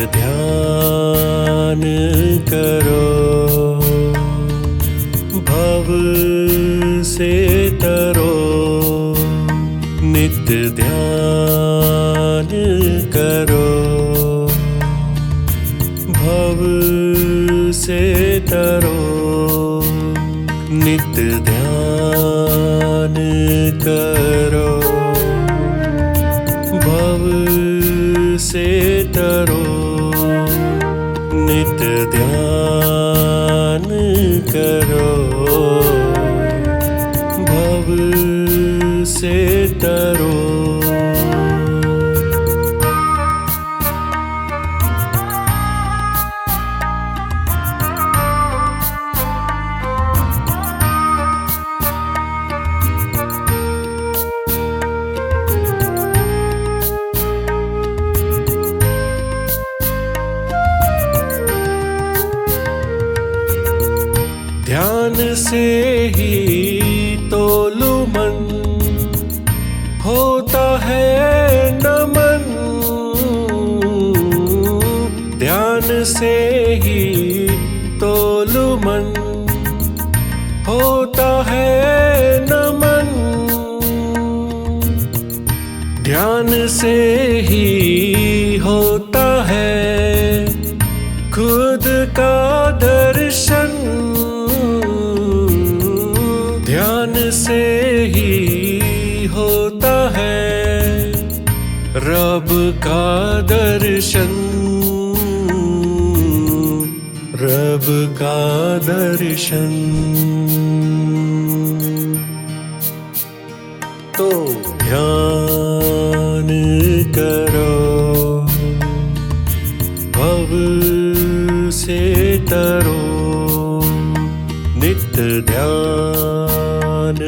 ध्यान करो, भव से तरो। नित्य ध्यान करो, भव से तरो। नित्य ध्यान करो, भव से तरो। नित्य ध्यान करो, भव से तरो। ध्यान से ही तोलु मन, होता है नमन। ध्यान से ही तोलु मन, होता है नमन। ध्यान से ही होता है खुद का दर्शन। ध्यान से ही होता है रब का दर्शन, रब का दर्शन। तो ध्यान करो, भव से तरो। नित्य ध्यान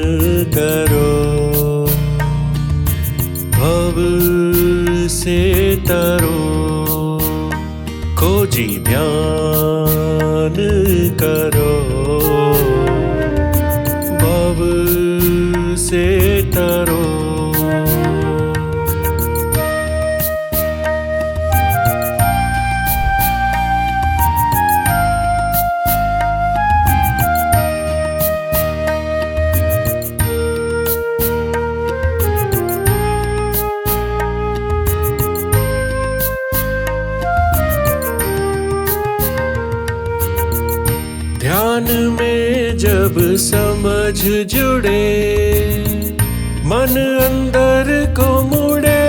करो, भव से तरो। खोजी ध्यान करो, भव से तरो। ध्यान में जब समझ जुड़े, मन अंदर को मुड़े।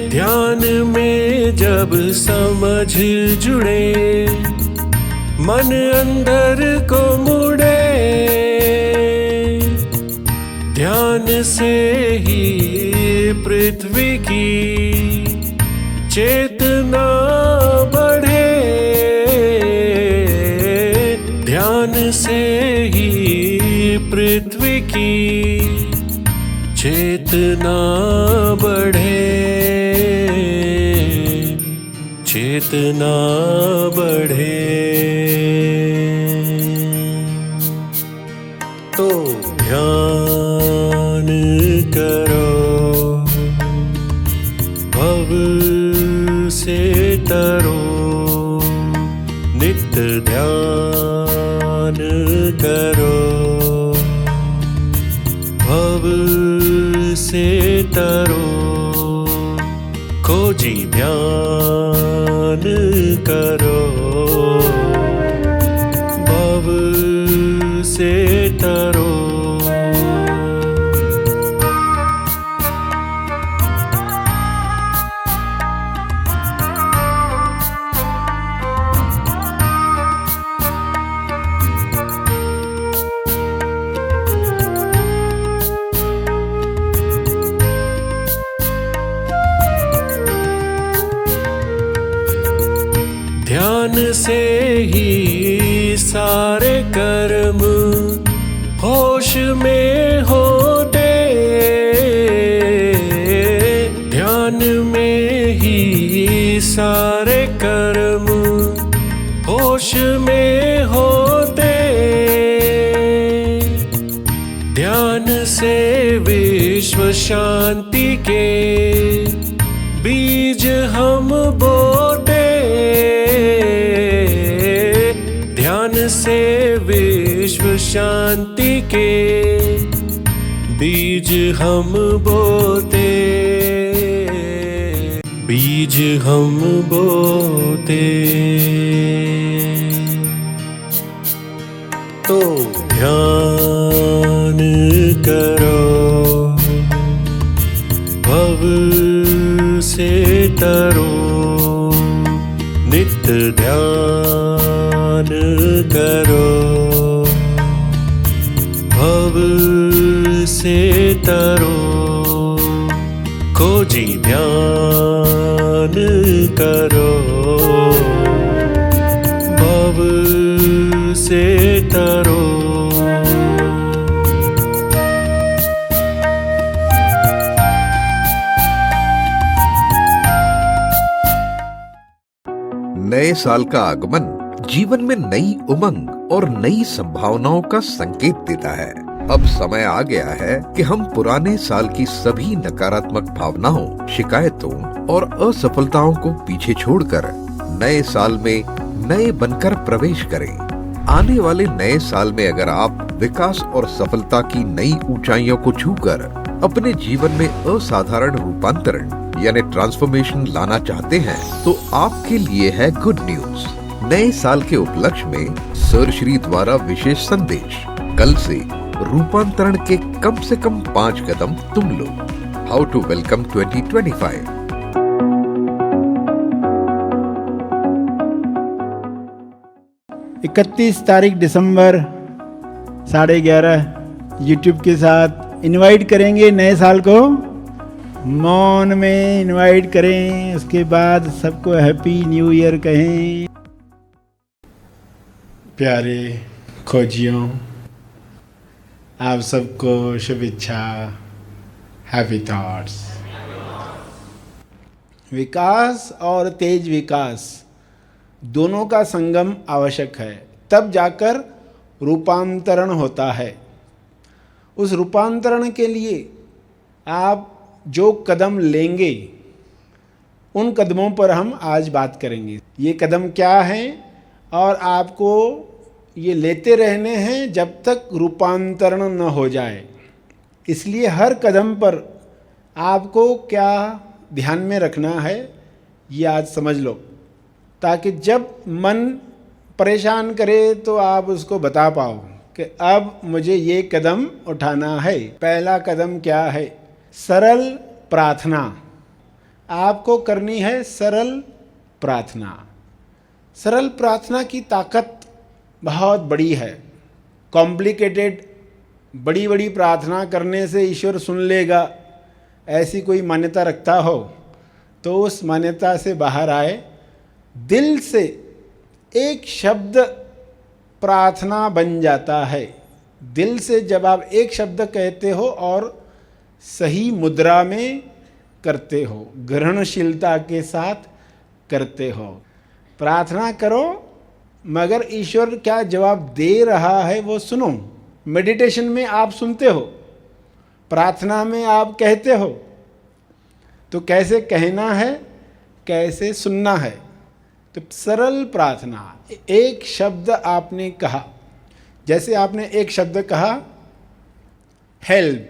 ध्यान में जब समझ जुड़े, मन अंदर को मुड़े। ध्यान से ही पृथ्वी की चेतना बढ़े। ध्यान से ही पृथ्वी की चेतना बढ़े, चेतना बढ़े। तो ध्यान करो, भव से तरो। नित्य ध्यान करो, भव से तरो। खोजी ध्यान करो, भव से तरो। ध्यान से ही सारे कर्म होश में होते। ध्यान में ही सारे कर्म होश में होते। ध्यान से विश्व शांति के बीज शांति के बीज हम बोते, बीज हम बोते। तो ध्यान करो, भव से तरो, नित्य ध्यान करो, भव से तरो। खोजी ध्यान करो, भव से तरो। नए साल का आगमन जीवन में नई उमंग और नई संभावनाओं का संकेत देता है। अब समय आ गया है कि हम पुराने साल की सभी नकारात्मक भावनाओं, शिकायतों और असफलताओं को पीछे छोड़कर नए साल में नए बनकर प्रवेश करें। आने वाले नए साल में अगर आप विकास और सफलता की नई ऊंचाइयों को छूकर अपने जीवन में असाधारण रूपांतरण यानी ट्रांसफॉर्मेशन लाना चाहते हैं, तो आपके लिए है गुड न्यूज। नए साल के उपलक्ष्य में सर श्री द्वारा विशेष संदेश। कल से रूपांतरण के कम से कम 5 कदम तुम लो। How to welcome 2025। तारीख दिसंबर 11:30 यूट्यूब के साथ इनवाइट करेंगे। नए साल को मौन में इनवाइट करें, उसके बाद सबको हैप्पी न्यू ईयर कहें। प्यारे खोजियों, आप सबको शुभेच्छा, हैप्पी थॉट्स। विकास और तेज विकास दोनों का संगम आवश्यक है, तब जाकर रूपांतरण होता है। उस रूपांतरण के लिए आप जो कदम लेंगे, उन कदमों पर हम आज बात करेंगे। ये कदम क्या हैं और आपको ये लेते रहने हैं जब तक रूपांतरण न हो जाए। इसलिए हर कदम पर आपको क्या ध्यान में रखना है, ये आज समझ लो, ताकि जब मन परेशान करे तो आप उसको बता पाओ कि अब मुझे ये कदम उठाना है। पहला कदम क्या है? सरल प्रार्थना। आपको करनी है सरल प्रार्थना। सरल प्रार्थना की ताकत बहुत बड़ी है। कॉम्प्लिकेटेड बड़ी बड़ी प्रार्थना करने से ईश्वर सुन लेगा, ऐसी कोई मान्यता रखता हो तो उस मान्यता से बाहर आए। दिल से एक शब्द प्रार्थना बन जाता है। दिल से जब आप एक शब्द कहते हो और सही मुद्रा में करते हो, ग्रहणशीलता के साथ करते हो, प्रार्थना करो, मगर ईश्वर क्या जवाब दे रहा है वो सुनो। मेडिटेशन में आप सुनते हो, प्रार्थना में आप कहते हो, तो कैसे कहना है, कैसे सुनना है? तो सरल प्रार्थना। एक शब्द आपने कहा, जैसे आपने एक शब्द कहा हेल्प,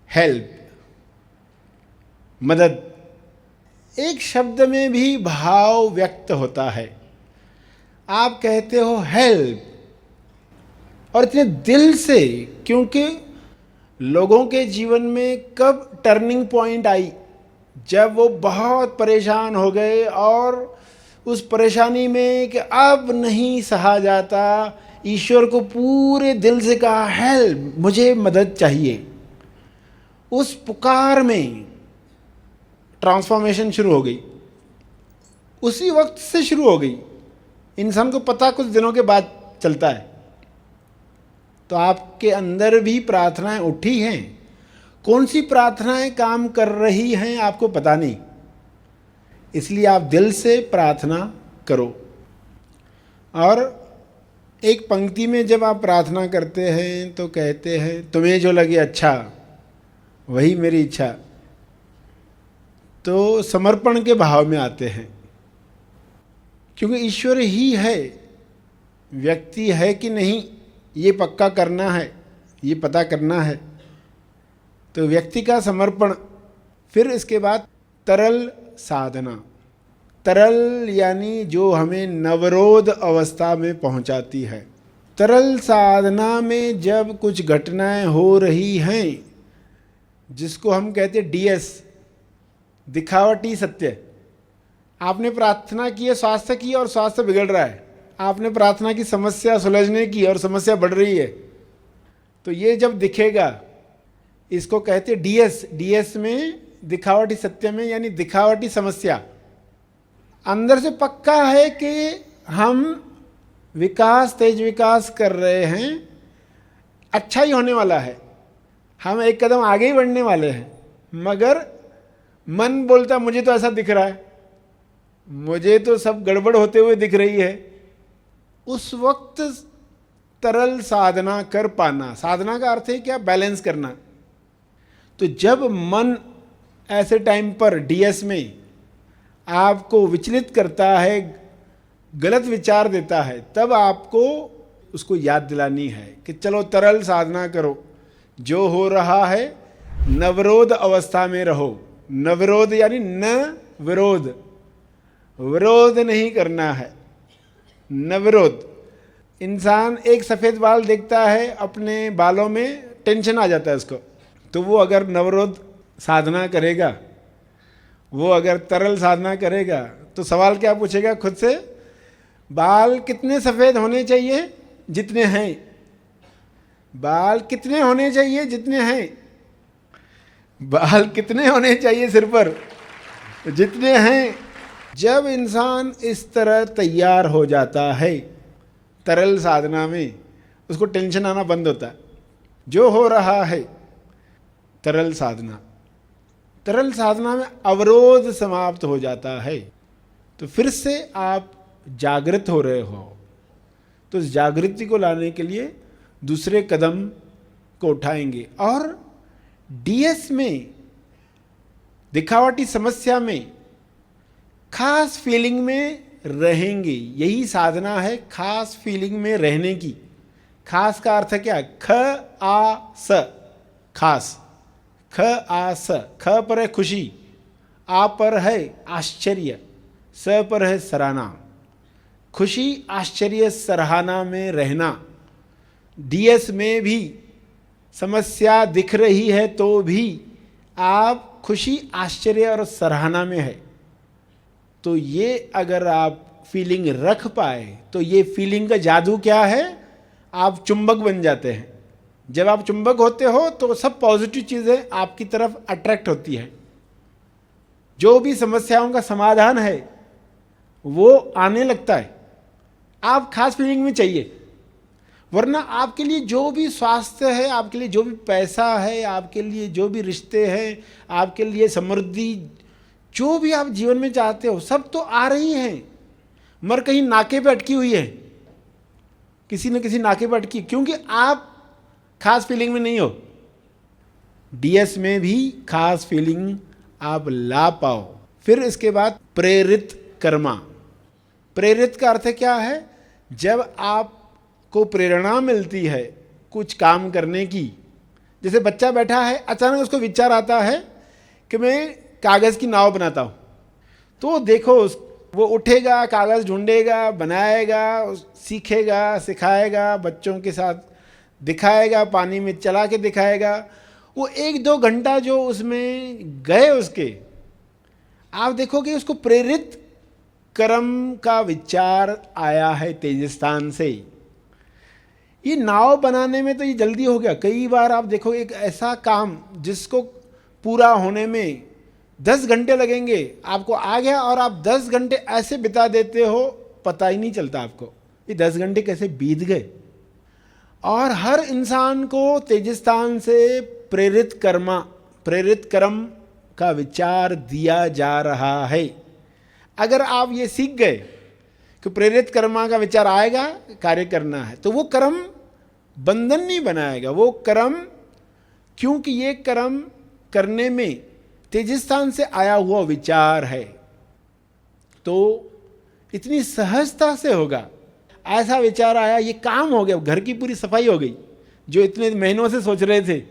हेल्प, मदद। एक शब्द में भी भाव व्यक्त होता है। आप कहते हो हेल्प और इतने दिल से, क्योंकि लोगों के जीवन में कब टर्निंग पॉइंट आई, जब वो बहुत परेशान हो गए और उस परेशानी में कि अब नहीं सहा जाता, ईश्वर को पूरे दिल से कहा हेल्प, मुझे मदद चाहिए। उस पुकार में ट्रांसफॉर्मेशन शुरू हो गई, उसी वक्त से शुरू हो गई। इंसान को पता कुछ दिनों के बाद चलता है। तो आपके अंदर भी प्रार्थनाएं उठी हैं, कौन सी प्रार्थनाएं काम कर रही हैं आपको पता नहीं, इसलिए आप दिल से प्रार्थना करो। और एक पंक्ति में जब आप प्रार्थना करते हैं तो कहते हैं तुम्हें जो लगे अच्छा वही मेरी इच्छा। तो समर्पण के भाव में आते हैं, क्योंकि ईश्वर ही है, व्यक्ति है कि नहीं ये पक्का करना है, ये पता करना है। तो व्यक्ति का समर्पण। फिर इसके बाद तरल साधना। तरल यानी जो हमें नवरोध अवस्था में पहुंचाती है। तरल साधना में जब कुछ घटनाएं हो रही हैं, जिसको हम कहते हैं डीएस, दिखावटी सत्य। आपने प्रार्थना की है स्वास्थ्य की और स्वास्थ्य बिगड़ रहा है, आपने प्रार्थना की समस्या सुलझने की और समस्या बढ़ रही है, तो ये जब दिखेगा इसको कहते हैं डीएस। डीएस में दिखावटी सत्य में यानी दिखावटी समस्या। अंदर से पक्का है कि हम विकास, तेज विकास कर रहे हैं, अच्छा ही होने वाला है, हम एक कदम आगे ही बढ़ने वाले हैं, मगर मन बोलता मुझे तो ऐसा दिख रहा है, मुझे तो सब गड़बड़ होते हुए दिख रही है। उस वक्त तरल साधना कर पाना। साधना का अर्थ है क्या? बैलेंस करना। तो जब मन ऐसे टाइम पर डीएस में आपको विचलित करता है, गलत विचार देता है, तब आपको उसको याद दिलानी है कि चलो तरल साधना करो, जो हो रहा है नवरोध अवस्था में रहो। नवरोध यानी न विरोध, विरोध नहीं करना है, नवरोध। इंसान एक सफ़ेद बाल देखता है, अपने बालों में टेंशन आ जाता है उसको, तो वो अगर नवरोध साधना करेगा, वो अगर तरल साधना करेगा, तो सवाल क्या पूछेगा खुद से? बाल कितने सफ़ेद होने चाहिए? जितने हैं। बाल कितने होने चाहिए? जितने हैं। बाल कितने होने चाहिए सिर पर? जितने हैं। जब इंसान इस तरह तैयार हो जाता है तरल साधना में, उसको टेंशन आना बंद होता है। जो हो रहा है तरल साधना, तरल साधना में अवरोध समाप्त हो जाता है, तो फिर से आप जागृत हो रहे हो। तो इस जागृति को लाने के लिए दूसरे कदम को उठाएंगे और डीएस में, दिखावटी समस्या में, खास फीलिंग में रहेंगे। यही साधना है, खास फीलिंग में रहने की। खास का अर्थ क्या? ख आ स, खास। ख आ स। ख पर है खुशी, आ पर है आश्चर्य, स पर है सराहना। खुशी, आश्चर्य, सराहना में रहना। डीएस में भी समस्या दिख रही है तो भी आप खुशी, आश्चर्य और सराहना में है। तो ये अगर आप फीलिंग रख पाए तो ये फीलिंग का जादू क्या है? आप चुंबक बन जाते हैं। जब आप चुंबक होते हो तो सब पॉजिटिव चीज़ें आपकी तरफ अट्रैक्ट होती है। जो भी समस्याओं का समाधान है वो आने लगता है। आप खास फीलिंग में चाहिए, वरना आपके लिए जो भी स्वास्थ्य है, आपके लिए जो भी पैसा है, आपके लिए जो भी रिश्ते हैं, आपके लिए समृद्धि, जो भी आप जीवन में चाहते हो, सब तो आ रही हैं, मगर कहीं नाके पे अटकी हुई है, किसी न किसी नाके पे अटकी, क्योंकि आप खास फीलिंग में नहीं हो। डीएस में भी खास फीलिंग आप ला पाओ। फिर इसके बाद प्रेरित कर्मा। प्रेरित का अर्थ क्या है? जब आपको प्रेरणा मिलती है कुछ काम करने की, जैसे बच्चा बैठा है, अचानक उसको विचार आता है कि मैं कागज़ की नाव बनाता हूँ, तो देखो वो उठेगा, कागज़ ढूंढेगा, बनाएगा, सीखेगा, सिखाएगा, बच्चों के साथ दिखाएगा, पानी में चला के दिखाएगा। वो 1-2 घंटा जो उसमें गए उसके, आप देखोगे उसको प्रेरित कर्म का विचार आया है तेजस्थान से। ये नाव बनाने में तो ये जल्दी हो गया। कई बार आप देखो एक ऐसा काम जिसको पूरा होने में 10 घंटे लगेंगे, आपको आ गया और आप 10 घंटे ऐसे बिता देते हो, पता ही नहीं चलता आपको ये 10 घंटे कैसे बीत गए। और हर इंसान को तेजस्थान से प्रेरित कर्म का विचार दिया जा रहा है। अगर आप ये सीख गए कि प्रेरित कर्मा का विचार आएगा, कार्य करना है, तो वो कर्म बंधन नहीं बनाएगा। वो कर्म, क्योंकि ये कर्म करने में तेजस्थान से आया हुआ विचार है, तो इतनी सहजता से होगा। ऐसा विचार आया, ये काम हो गया, घर की पूरी सफाई हो गई, जो इतने महीनों से सोच रहे थे,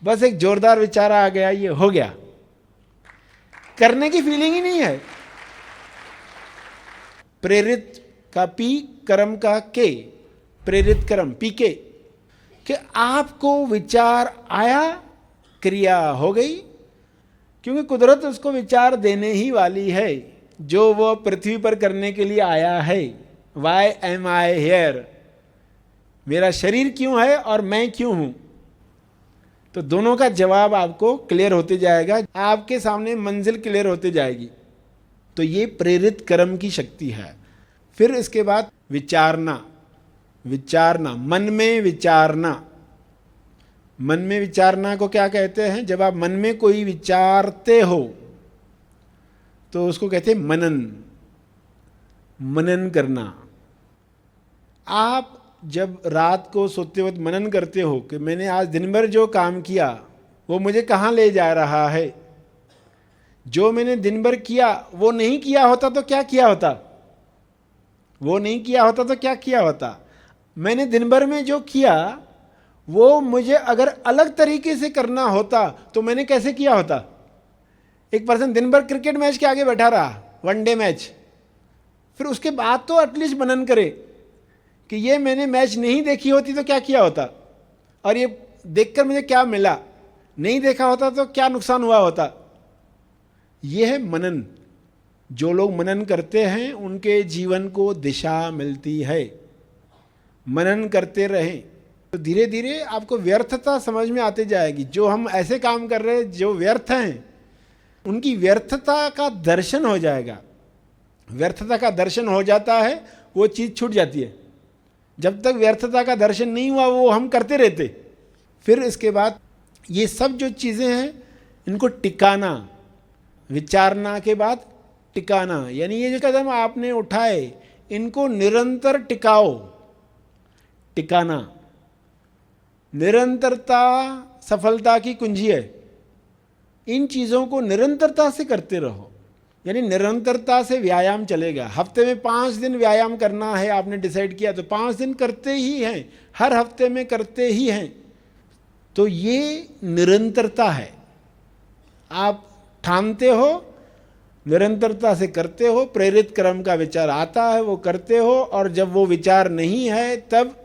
बस एक जोरदार विचार आ गया, ये हो गया। करने की फीलिंग ही नहीं है। प्रेरित का पी, कर्म का के, प्रेरित कर्म पी के, कि आपको विचार आया, क्रिया हो गई, क्योंकि कुदरत उसको विचार देने ही वाली है जो वो पृथ्वी पर करने के लिए आया है। वाई एम आई हेयर, मेरा शरीर क्यों है और मैं क्यों हूं। तो दोनों का जवाब आपको क्लियर होते जाएगा, आपके सामने मंजिल क्लियर होते जाएगी। तो ये प्रेरित कर्म की शक्ति है। फिर इसके बाद विचारना, विचारना, मन में विचारना। मन में विचारना को क्या कहते हैं? जब आप मन में कोई विचारते हो तो उसको कहते हैं मनन, मनन करना। आप जब रात को सोते वक्त मनन करते हो कि मैंने आज दिन भर जो काम किया वो मुझे कहाँ ले जा रहा है, जो मैंने दिन भर किया वो नहीं किया होता तो क्या किया होता, वो नहीं किया होता तो क्या किया होता, मैंने दिन भर में जो किया वो मुझे अगर अलग तरीके से करना होता तो मैंने कैसे किया होता। एक पर्सन दिन भर क्रिकेट मैच के आगे बैठा रहा, वनडे मैच, फिर उसके बाद तो एटलीस्ट मनन करे कि ये मैंने मैच नहीं देखी होती तो क्या किया होता, और ये देखकर मुझे क्या मिला, नहीं देखा होता तो क्या नुकसान हुआ होता। ये है मनन। जो लोग मनन करते हैं उनके जीवन को दिशा मिलती है। मनन करते रहें तो धीरे धीरे आपको व्यर्थता समझ में आती जाएगी। जो हम ऐसे काम कर रहे हैं जो व्यर्थ हैं, उनकी व्यर्थता का दर्शन हो जाएगा। व्यर्थता का दर्शन हो जाता है, वो चीज़ छूट जाती है। जब तक व्यर्थता का दर्शन नहीं हुआ वो हम करते रहते। फिर इसके बाद ये सब जो चीज़ें हैं इनको टिकाना, विचारना के बाद टिकाना, यानी ये जो कदम आपने उठाए इनको निरंतर टिकाओ। टिकाना, निरंतरता सफलता की कुंजी है। इन चीज़ों को निरंतरता से करते रहो, यानी निरंतरता से व्यायाम चलेगा। हफ्ते में 5 दिन व्यायाम करना है आपने डिसाइड किया तो 5 दिन करते ही हैं, हर हफ्ते में करते ही हैं। तो ये निरंतरता है। आप ठानते हो, निरंतरता से करते हो, प्रेरित कर्म का विचार आता है वो करते हो, और जब वो विचार नहीं है तब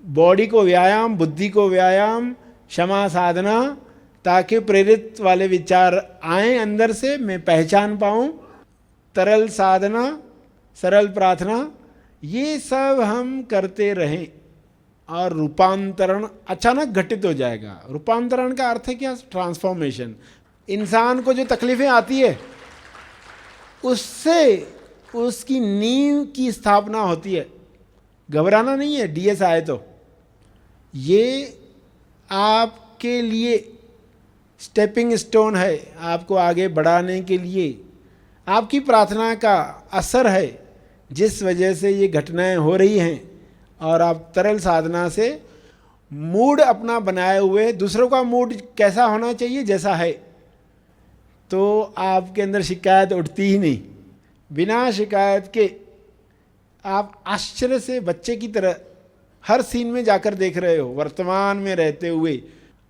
बॉडी को व्यायाम, बुद्धि को व्यायाम, क्षमा साधना, ताकि प्रेरित वाले विचार आए अंदर से, मैं पहचान पाऊँ। तरल साधना, सरल प्रार्थना, ये सब हम करते रहें और रूपांतरण अचानक घटित हो जाएगा। रूपांतरण का अर्थ है क्या? ट्रांसफॉर्मेशन। इंसान को जो तकलीफें आती है उससे उसकी नींव की स्थापना होती है। घबराना नहीं है डीएस आए तो। ये आपके लिए स्टेपिंग स्टोन है, आपको आगे बढ़ाने के लिए। आपकी प्रार्थना का असर है जिस वजह से ये घटनाएं हो रही हैं, और आप तरल साधना से मूड अपना बनाए हुए, दूसरों का मूड कैसा होना चाहिए जैसा है, तो आपके अंदर शिकायत उठती ही नहीं। बिना शिकायत के आप आश्चर्य से बच्चे की तरह हर सीन में जाकर देख रहे हो, वर्तमान में रहते हुए,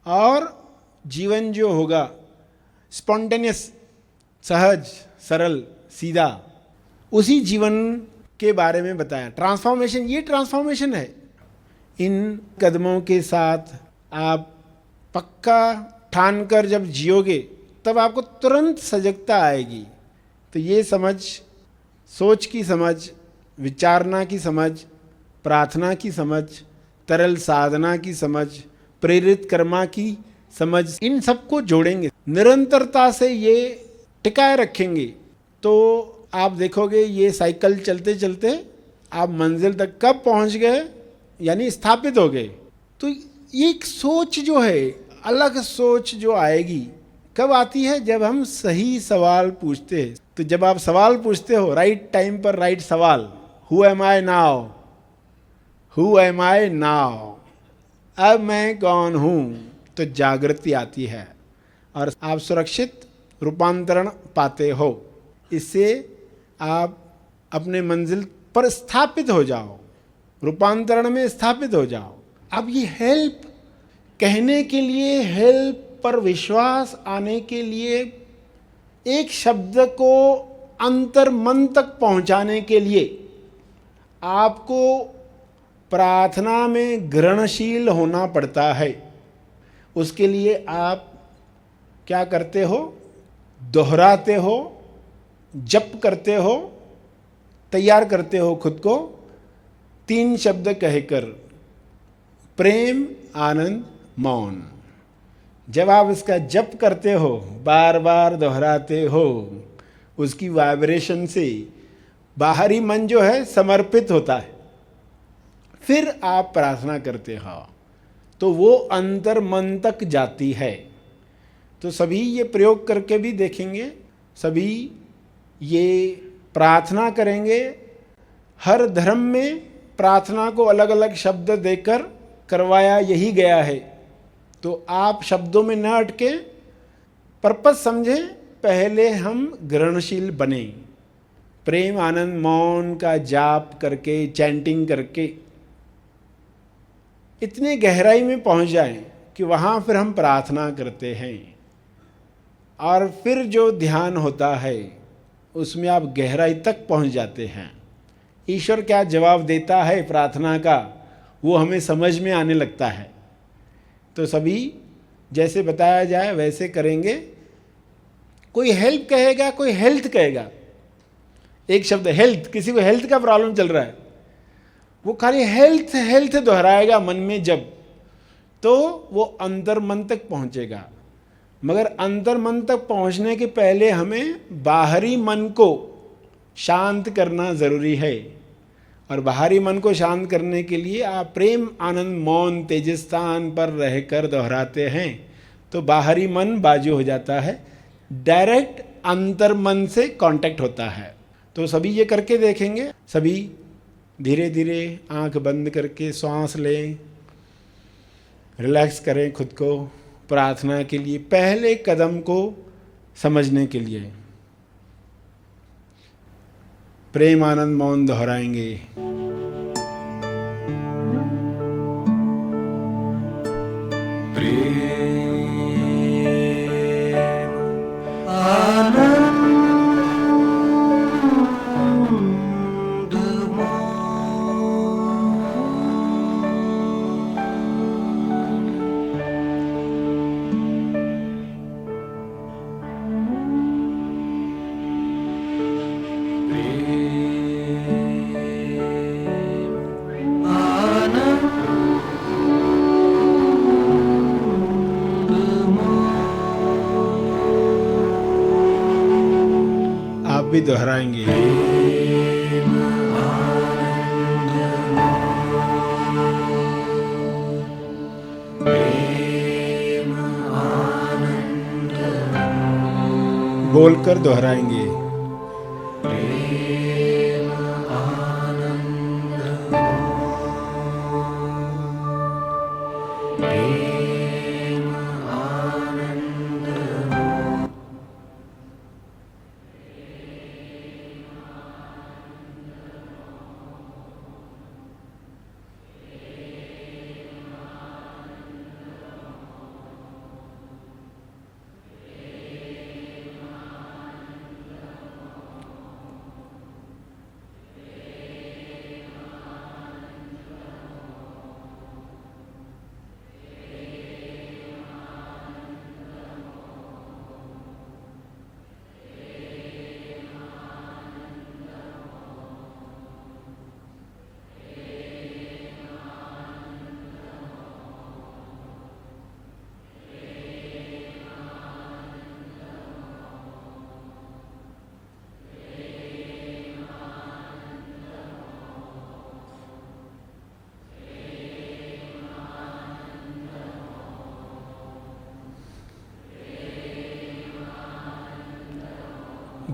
और जीवन जो होगा स्पॉन्टेनियस, सहज, सरल, सीधा, उसी जीवन के बारे में बताया। ट्रांसफॉर्मेशन, ये ट्रांसफॉर्मेशन है। इन कदमों के साथ आप पक्का ठान कर जब जियोगे तब आपको तुरंत सजगता आएगी। तो ये समझ, सोच की समझ, विचारना की समझ, प्रार्थना की समझ, तरल साधना की समझ, प्रेरित कर्मा की समझ, इन सबको जोड़ेंगे, निरंतरता से ये टिकाए रखेंगे तो आप देखोगे ये साइकिल चलते चलते आप मंजिल तक कब पहुंच गए, यानी स्थापित हो गए। तो ये एक सोच जो है, अलग सोच जो आएगी, कब आती है? जब हम सही सवाल पूछते हैं। तो जब आप सवाल पूछते हो राइट टाइम पर राइट सवाल, who am I now, who am I now, अब मैं कौन हूँ, तो जागृति आती है और आप सुरक्षित रूपांतरण पाते हो। इससे आप अपने मंजिल पर स्थापित हो जाओ। रूपांतरण में स्थापित हो जाओ। अब ये हेल्प कहने के लिए, हेल्प पर विश्वास आने के लिए, एक शब्द को अंतर मन तक पहुंचाने के लिए आपको प्रार्थना में ग्रहणशील होना पड़ता है। उसके लिए आप क्या करते हो? दोहराते हो, जप करते हो, तैयार करते हो खुद को 3 शब्द कहकर, प्रेम, आनंद, मौन। जब आप इसका जप करते हो, बार बार दोहराते हो, उसकी वाइब्रेशन से बाहरी मन जो है समर्पित होता है। फिर आप प्रार्थना करते हो तो वो अंतर मन तक जाती है। तो सभी ये प्रयोग करके भी देखेंगे, सभी ये प्रार्थना करेंगे। हर धर्म में प्रार्थना को अलग अलग शब्द देकर करवाया यही गया है। तो आप शब्दों में न अटके, पर्पस समझें, पहले हम ग्रहणशील बने। प्रेम, आनंद, मौन का जाप करके, चैंटिंग करके इतने गहराई में पहुंच जाएं कि वहाँ फिर हम प्रार्थना करते हैं। और फिर जो ध्यान होता है उसमें आप गहराई तक पहुंच जाते हैं। ईश्वर क्या जवाब देता है प्रार्थना का, वो हमें समझ में आने लगता है। तो सभी जैसे बताया जाए वैसे करेंगे। कोई हेल्प कहेगा, कोई हेल्थ कहेगा। एक शब्द हेल्थ, किसी को हेल्थ का प्रॉब्लम चल रहा है, वो खाली हेल्थ हेल्थ दोहराएगा मन में, जब तो वो अंतर मन तक पहुंचेगा। मगर अंतर मन तक पहुंचने के पहले हमें बाहरी मन को शांत करना ज़रूरी है। और बाहरी मन को शांत करने के लिए आप प्रेम, आनंद, मौन तेज स्थान पर रहकर दोहराते हैं तो बाहरी मन बाजू हो जाता है, डायरेक्ट अंतर मन से कांटेक्ट होता है। तो सभी ये करके देखेंगे। सभी धीरे धीरे आंख बंद करके सांस लें, रिलैक्स करें खुद को प्रार्थना के लिए, पहले कदम को समझने के लिए। प्रेम, आनंद, मौन दोहराएंगे। आप भी दोहराएंगे। बोलकर दोहराएंगे।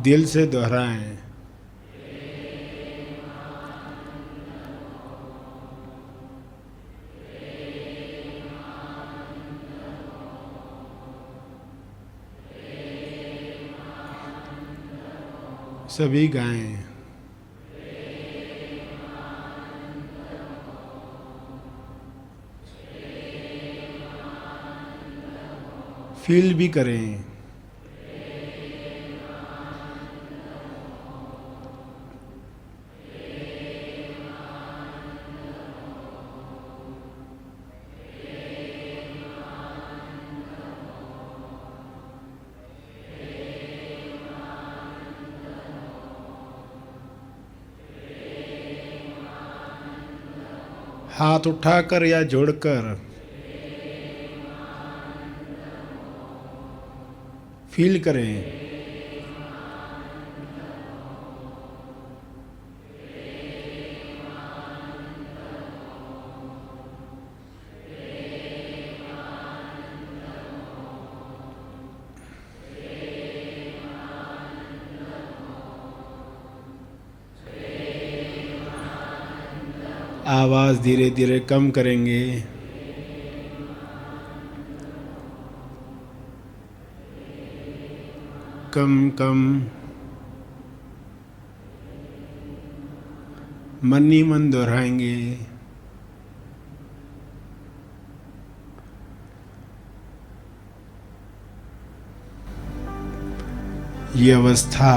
दिल से दोहराएं। सभी गाएं। फील भी करें। हाथ उठाकर या जोड़कर फील करें। आवाज धीरे धीरे कम करेंगे। कम कम मन ही मन दोहराएंगे। ये अवस्था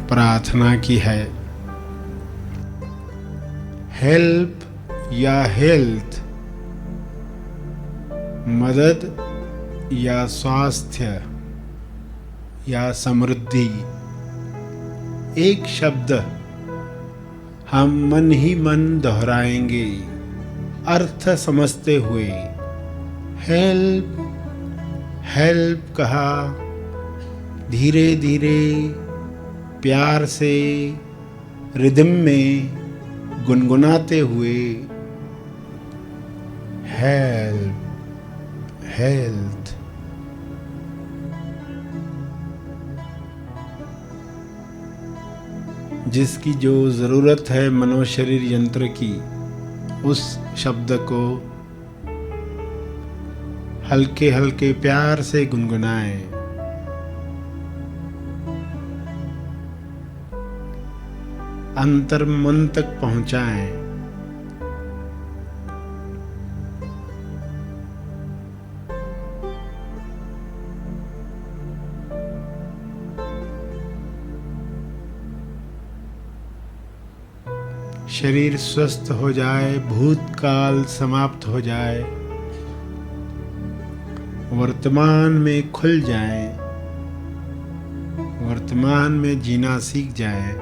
प्रार्थना की है। हेल्प या हेल्थ, मदद या स्वास्थ्य या समृद्धि, एक शब्द हम मन ही मन दोहराएंगे अर्थ समझते हुए। हेल्प हेल्प कहा, धीरे धीरे प्यार से रिदम में गुनगुनाते हुए हेल्प हेल्थ। जिसकी जो जरूरत है मनोशरीर यंत्र की, उस शब्द को हल्के हल्के प्यार से गुनगुनाएं। अंतर मन तक पहुंचाएं। शरीर स्वस्थ हो जाए, भूतकाल समाप्त हो जाए, वर्तमान में खुल जाए, वर्तमान में जीना सीख जाए।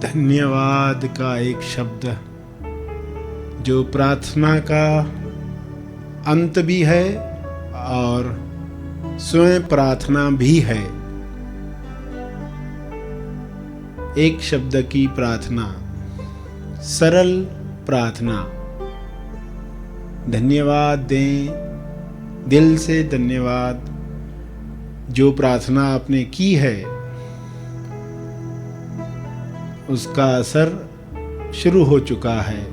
धन्यवाद का एक शब्द जो प्रार्थना का अंत भी है और स्वयं प्रार्थना भी है। एक शब्द की प्रार्थना, सरल प्रार्थना। धन्यवाद दें, दिल से धन्यवाद। जो प्रार्थना आपने की है उसका असर शुरू हो चुका है।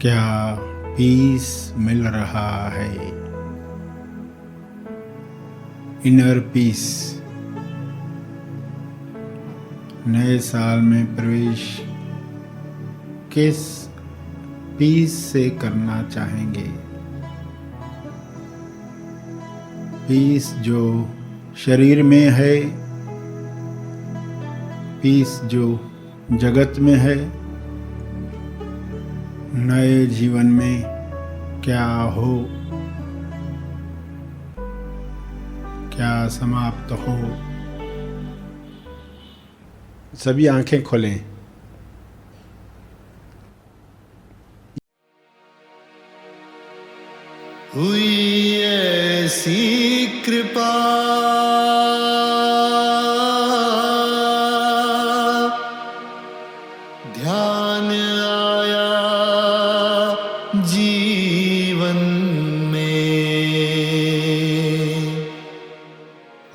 क्या पीस मिल रहा है? Inner peace. नए साल में प्रवेश किस पीस से करना चाहेंगे? पीस जो शरीर में है, पीस जो जगत में है, नए जीवन में क्या हो, क्या समाप्त हो। सभी आंखें खोलें। हुई ऐसी कृपा ध्यान आया जीवन में,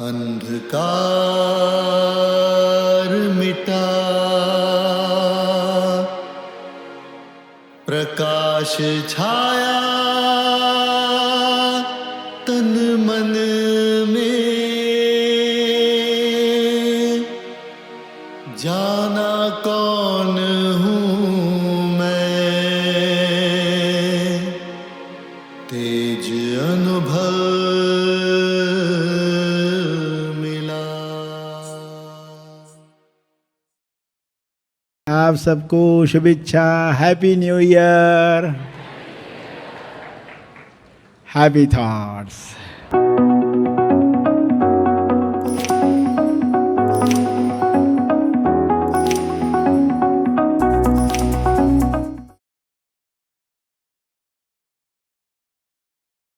अंधकार प्रकाश छाया तन मन में, जाना कौन हूँ मैं, तेज अनुभव मिला। आप सबको शुभेच्छा, happy new year, happy thoughts.